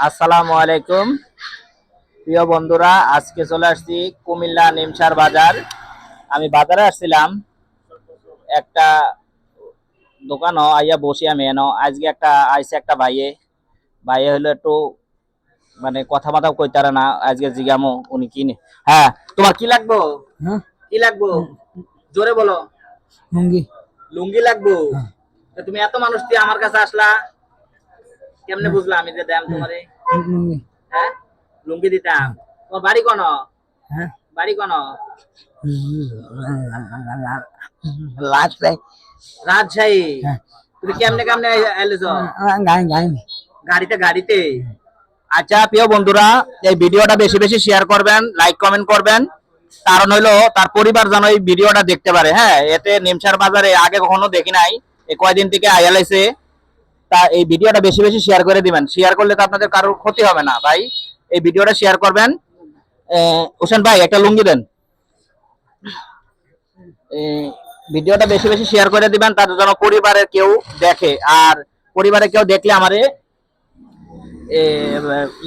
আসসালামু আলাইকুম প্রিয় বন্ধুরা, আজকে চলে আসছি কুমিল্লা নিমসার বাজার। আমি বাজারে আসছিলাম, একটা দোকানও আইয়া বসি আমি এনো। আজকে একটা আইসে একটা ভাইয়ে ভাইয়ে হলো একটু মানে কথা বার্তা কইতারে না। আজকে জিগামো উনি কিনে। হ্যাঁ, তোমার কি লাগবো? হ্যাঁ, কি লাগবো? জোরে বলো। লুঙ্গি। লুঙ্গি লাগবো? হ্যাঁ, তা তুমি এত মানুষ দিয়ে আমার কাছে আসলা, কেমনে হ্যাঁ, বুঝলা আমি যে দাম হ্যাঁ, তোমারে? লুঙ্গি। হ্যাঁ, লুঙ্গি দিতাম। তোমার বাড়ি কোন? হ্যাঁ, বাড়ি কোন? লাস্ট রাজশাহী। হ্যাঁ, তুমি কেমনে কেমনে এলেছ? গাই গাই গাড়িতে গাড়িতে। আচ্ছা প্রিয় বন্ধুরা, এই ভিডিওটা বেশি বেশি শেয়ার করবেন, লাইক কমেন্ট করবেন। কারণ হইলো তার পরিবার যেন এই ভিডিওটা দেখতে পারে। হ্যাঁ, এতে নিমসার বাজারে আগে কখনো দেখি নাই, এই কয়দিন থেকে আইয়ালাইছে। তা এই ভিডিওটা বেশি বেশি শেয়ার করে দিবেন। শেয়ার করলে তো আপনাদের কারোর ক্ষতি হবে না ভাই। এই ভিডিওটা শেয়ার করবেন। হোসেন ভাই একটা লুঙ্গি দেন। ভিডিওটা বেশি বেশি শেয়ার করে দিবেন, তাদের যেন পরিবারের কেউ দেখে। আর পরিবারে কেউ দেখলে আমারে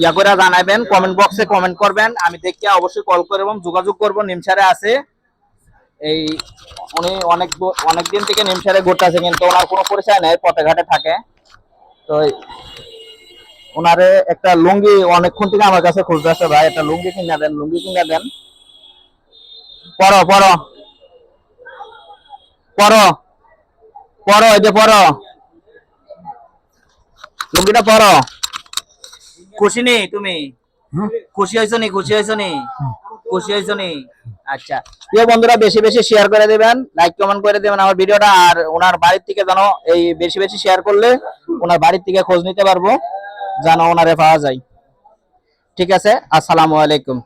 ইয়া করে জানাবেন, কমেন্ট বক্সে কমেন্ট করবেন। আমি দেখে অবশ্যই কল করব, যোগাযোগ করব। নিমসারে আছে এই, উনি অনেক দিন থেকে নিমসারে ঘুরতে আছে, কিন্তু ওনার কোনো পরিচয় নেই, পথে ঘাটে থাকে। তো ওনারে একটা লুঙ্গি অনেকক্ষণ থেকে আমার কাছে খুঁজতেছে, ভাই একটা লুঙ্গি কিনে দেন, লুঙ্গি কিনে দেন। পড়ো পড়ো পড়ো পড়ো, এই যে পড়ো, লুঙ্গিটা পড়ো। খুশি নেই তুমি? খুশি হয়েছো নি? খুশি হয়েছো নি? খুশি হয়েছো নি? আচ্ছা প্রিয় বন্ধুরা, বেশি বেশি শেয়ার করে দিবেন, লাইক কমেন্ট করে দিবেন আমার ভিডিওটা। আর ওনার বাড়ির থেকে যেন এই বেশি বেশি শেয়ার করলে ওনার বাড়ির থেকে খোঁজ নিতে পারবো, যেন ওনারে পাওয়া যায়। ঠিক আছে, আসসালামু আলাইকুম।